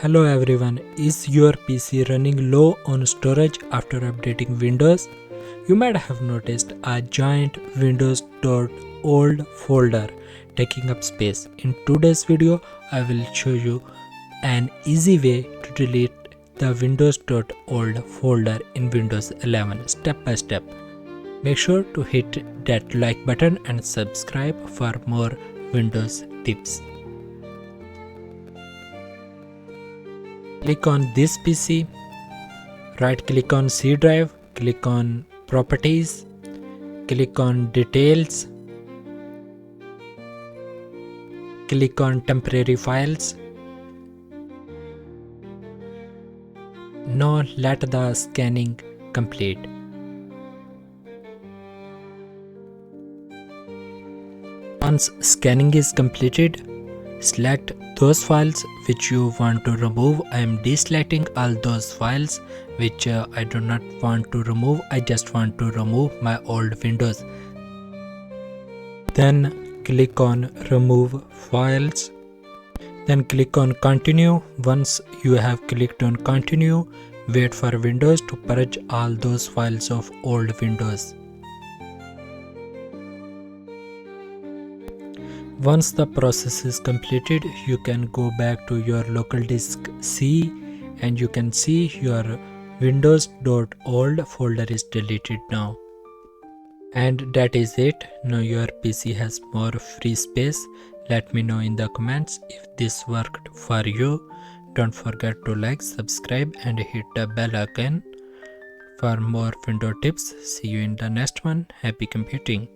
Hello everyone, is your PC running low on storage after updating Windows? You might have noticed a giant Windows.old folder taking up space. In today's video, I will show you an easy way to delete the Windows.old folder in Windows 11 step by step. Make sure to hit that like button and subscribe for more Windows tips. Click on this PC, right click on C drive, click on properties, click on details, click on temporary files. Now let the scanning complete. Once scanning is completed, select those files which you want to remove. I am deselecting all those files which I do not want to remove. I just want to remove my old Windows. Then click on remove files. Then click on continue. Once you have clicked on continue, wait for Windows to purge all those files of old Windows. Once the process is completed, you can go back to your local disk C and you can see your Windows.old folder is deleted now. And that is it. Now your PC has more free space. Let me know in the comments if this worked for you. Don't forget to like, subscribe and hit the bell icon for more Windows tips. See you in the next one. Happy computing.